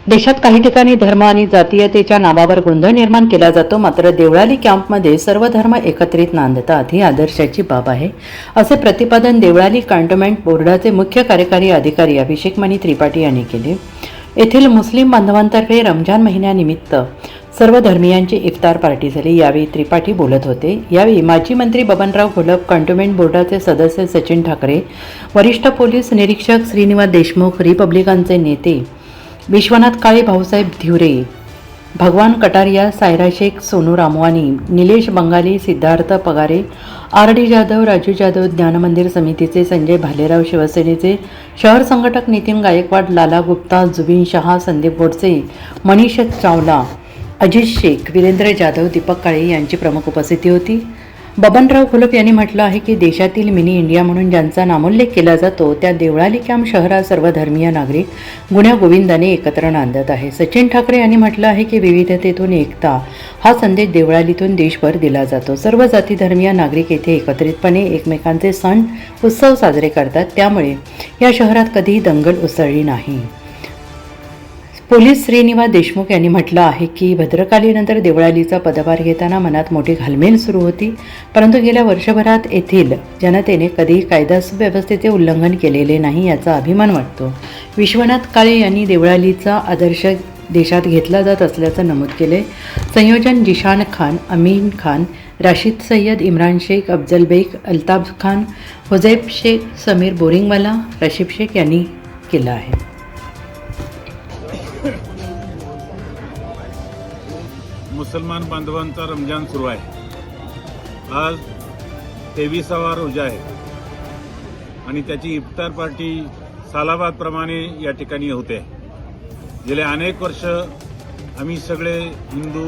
देशात काही ठिकाणी धर्म आणि जातीयतेच्या नावावर गोंधळ निर्माण केला जातो, मात्र देवळाली कॅम्पमध्ये सर्व धर्म एकत्रित नांदतात ही आदर्शाची बाब आहे, असे प्रतिपादन देवळाली कॅन्टोन्मेंट बोर्डाचे मुख्य कार्यकारी अधिकारी अभिषेक मणी त्रिपाठी यांनी केले। येथील मुस्लिम बांधवांतर्फे रमजान महिन्यानिमित्त सर्व धर्मियांची इफ्तार पार्टी झाली। यावेळी त्रिपाठी बोलत होते। यावेळी माजी मंत्री बबनराव घोलप, कॅन्टोन्मेंट बोर्डाचे सदस्य सचिन ठाकरे, वरिष्ठ पोलीस निरीक्षक श्रीनिवास देशमुख, रिपब्लिकनचे नेते विश्वनाथ काळे, भाऊसाहेब धिवरे, भगवान कटारिया, सायरा शेख, सोनू रामवानी, निलेश बंगाली, सिद्धार्थ पगारे, आर.डी. जाधव, राजू जाधव, ज्ञानमंदिर समितीचे संजय भालेराव, शिवसेनेचे शहर संघटक नितीन गायकवाड, लाला गुप्ता, जुबिन शहा, संदीप गोडसे, मनीष चावला, अजित शेख, वीरेंद्र जाधव, दीपक काळे यांची प्रमुख उपस्थिती होती। बबनराव घोलप यांनी म्हटलं आहे की देशातील मिनी इंडिया म्हणून ज्यांचा नामोल्लेख केला जातो त्या देवळाली कॅम्प शहरात सर्व धर्मीय नागरिक गुण्यागोविंदाने एकत्र नांदत आहे। सचिन ठाकरे यांनी म्हटलं आहे की विविधतेतून एकता हा संदेश देवळालीतून देशभर दिला जातो। सर्व जाती धर्मीय नागरिक येथे एकत्रितपणे एकमेकांचे सण उत्सव साजरे करतात, त्यामुळे या शहरात कधीही दंगल उसळली नाही। पोलीस श्रीनिवास देशमुख यांनी म्हटलं आहे की भद्रकालीनंतर देवळालीचा पदभार घेताना मनात मोठी घालमेल सुरू होती, परंतु गेल्या वर्षभरात येथील जनतेने कधीही कायदा सुव्यवस्थेचे उल्लंघन केलेले नाही याचा अभिमान वाटतो। विश्वनाथ काळे यांनी देवळालीचा आदर्श देशात घेतला जात असल्याचं नमूद केले। संयोजन जिशान खान, अमीन खान, राशिद सय्यद, इम्रान शेख, अफजल बेग, अल्ताफ खान, हुजैफ शेख, समीर बोरिंगवाला, रशीफ शेख यांनी केलं आहे। मुसलमान बांधवांचा रमजान सुरू आहे। आज 23वा रोजा आहे आणि त्याची इफ्तार पार्टी सालाबादप्रमाणे या ठिकाणी होते। गेले अनेक वर्ष आम्ही सगळे हिंदू,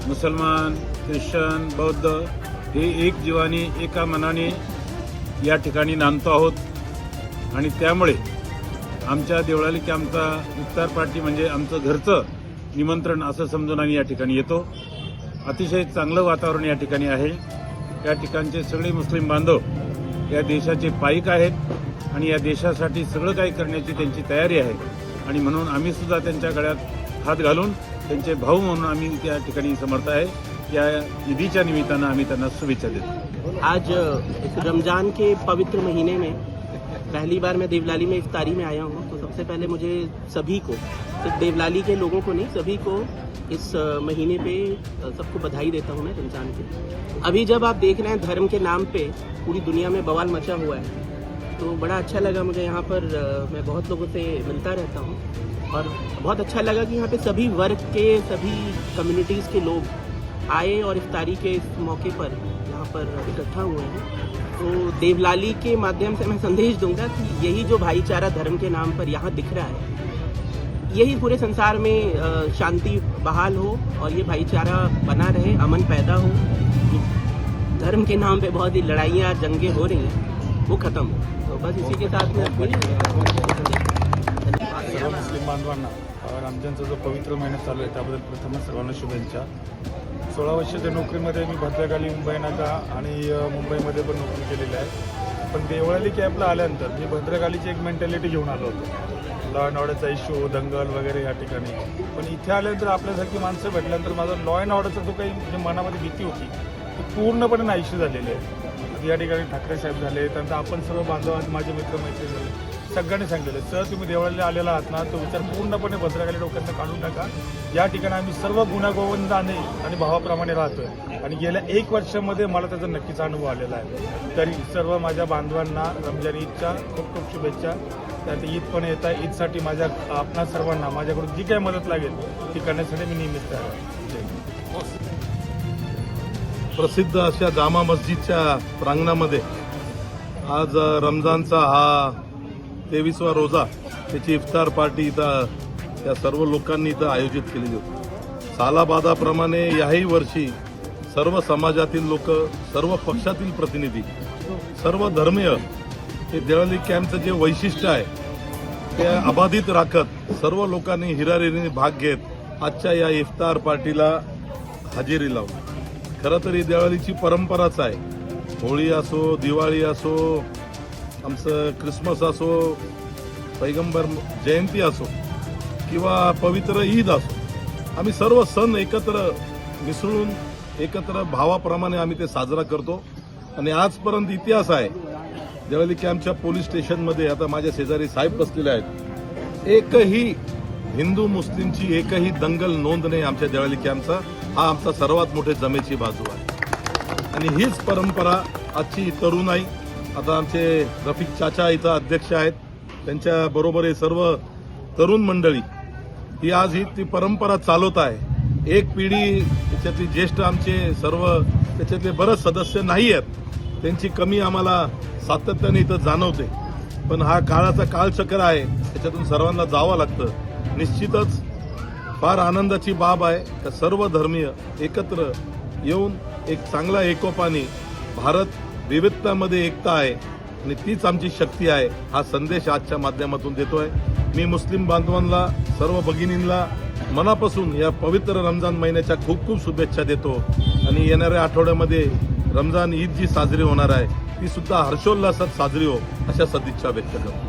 मुसलमान, ख्रिश्चन, बौद्ध हे एक जीवाने एका मनाने या ठिकाणी नांदतो आहोत आणि त्यामुळे आमच्या देवळाली कॅम्पचा इफ्तार पार्टी म्हणजे आमचं घरचं निमंत्रण असं समजून आम्ही या ठिकाणी येतो। अतिशय चांगलं वातावरण या ठिकाणी आहे। या ठिकाणचे सगळे मुस्लिम बांधव या देशाचे पाईक आहेत आणि या देशासाठी सगळं काही करण्याची त्यांची तयारी आहे आणि म्हणून आम्ही सुद्धा त्यांच्या गळ्यात हात घालून त्यांचे भाऊ म्हणून आम्ही त्या ठिकाणी समर्थ आहे। या ईदीच्या निमित्तानं आम्ही त्यांना शुभेच्छा देतो। आज रमजान के पवित्र महीने में पहली बार मैं देवलाली में इफ्तारी में आया हूँ, तो सबसे पहले मुझे सभी को, सिर्फ देवलाली के लोगों को नहीं, सभी को इस महीने पे सबको बधाई देता हूँ मैं रमजान की। अभी जब आप देख रहे हैं धर्म के नाम पे पूरी दुनिया में बवाल मचा हुआ है, तो बड़ा अच्छा लगा मुझे। यहाँ पर मैं बहुत लोगों से मिलता रहता हूँ और बहुत अच्छा लगा कि यहाँ पे सभी वर्ग के, सभी कम्युनिटीज़ के लोग आए और इफ्तारी के इस मौके पर यहाँ पर इकट्ठा हुए हैं। तो देवलाली के माध्यम से मैं संदेश दूंगा कि यही जो भाईचारा धर्म के नाम पर यहाँ दिख रहा है, यही पूरे संसार में शांति बहाल हो और ये भाईचारा बना रहे, अमन पैदा हो। धर्म के नाम पे बहुत ही लड़ाइयाँ, जंगें हो रही हैं, वो खत्म हो। तो बस इसी के साथ में सर्व मुस्लिम बांधवांना रमजानचा जो पवित्र महिना चालू आहे त्याबद्दल प्रथमच सर्वांना शुभेच्छा। 16 वर्षाच्या नोकरीमध्ये मी भद्रकाली, मुंबई नाका आणि मुंबईमध्ये पण नोकरी केलेली आहे। पण देवळाली कॅम्पला आल्यानंतर मी भद्रकालीची एक मेंटॅलिटी घेऊन आलो होतो, लॉ अँड ऑर्डरचा इश्यू, दंगल वगैरे या ठिकाणी। पण इथे आल्यानंतर आपल्यासारखी माणसं भेटल्यानंतर माझा लॉ अँड ऑर्डरचा जो काही म्हणजे मनामध्ये भीती होती ती पूर्णपणे नाहीशी झालेली आहे। या ठिकाणी ठाकरे साहेब झाले, त्यानंतर आपण सर्व बांधव, माझे मित्रमैत्री झाले, सगळ्यांनी सांगितलं सर तुम्ही देवळालीला आलेला आहात ना, तो विचार पूर्णपणे भद्रकाली डोक्यातनं काढून टाका। या ठिकाणी आम्ही सर्व गुण्यागोविंदाने आणि भावाप्रमाणे राहतोय आणि गेल्या 1 वर्षामध्ये मला त्याचा नक्कीच अनुभव आलेला आहे। तरी सर्व माझ्या बांधवांना रमजान ईदच्या खूप खूप शुभेच्छा। त्यात ईद पण येत आहे, ईदसाठी माझ्या आपणा सर्वांना माझ्याकडून जी काही मदत लागेल ती करण्यासाठी मी नेहमीच तयार आहे। प्रसिद्ध अशा जामा मस्जिदच्या प्रांगणामध्ये आज रमजानचा हा 23वा रोजा, त्याची इफ्तार पार्टी इथं त्या सर्व लोकांनी इथं आयोजित केलेली होती। सालाबादाप्रमाणे याही वर्षी सर्व समाजातील लोक, सर्व पक्षातील प्रतिनिधी, सर्व धर्मीय हे देवळाली कॅम्पचं जे वैशिष्ट्य आहे ते अबाधित राखत सर्व लोकांनी हिरारीने भाग घेत आजच्या या इफ्तार पार्टीला हजेरी लावली। खरं तर ही देवळालीची परंपराच आहे। होळी असो, दिवाळी असो, आमचं क्रिसमस असो, पैगंबर जयंती असो, किंवा पवित्र ईद असो, आम्ही सर्व सण एकत्र मिसळून एकत्र भावाप्रमाणे आम्ही ते साजरा करतो. आणि आजपर्यंत इतिहास आहे, देवळाली कॅम्पच्या पोलीस स्टेशनमध्ये आता माझ्या शेजारी साहेब बसलेले आहेत, एकही हिंदू मुस्लिमची एकही दंगल नोंद नाही आमच्या देवळाली कॅम्पचा. हा आमचा सर्वात मोठे जमेची बाजू आहे. आणि हीच परंपरा आजची तरुणाई, आता आमचे रफिक चाचा इथं अध्यक्ष आहेत, त्यांच्या बरोबर हे सर्व तरुण मंडळी ही आज ती परंपरा चालवत आहे. एक पिढी त्याच्यातली ज्येष्ठ आमचे सर्व त्याच्यातले बरेच सदस्य नाही आहेत, त्यांची कमी आम्हाला सातत्याने इथं जाणवते. पण हा काळाचा कालचक्र आहे, त्याच्यातून सर्वांना जावं लागतं. निश्चितच फार आनंदाची बाब आहे का सर्व धर्मीय एकत्र येऊन एक चांगला एकोपाने भारत विविधतामध्ये एकता आहे आणि तीच आमची शक्ती आहे, हा संदेश आजच्या माध्यमातून देतोय. मी मुस्लिम बांधवांना, सर्व भगिनींना मनापासून या पवित्र रमजान महिन्याच्या खूप खूप शुभेच्छा देतो. आणि येणाऱ्या आठवड्यामध्ये रमजान ईद जी साजरी होणार आहे ती सुद्धा हर्षोल्लासात साजरी हो अशा सदिच्छा व्यक्त करतो.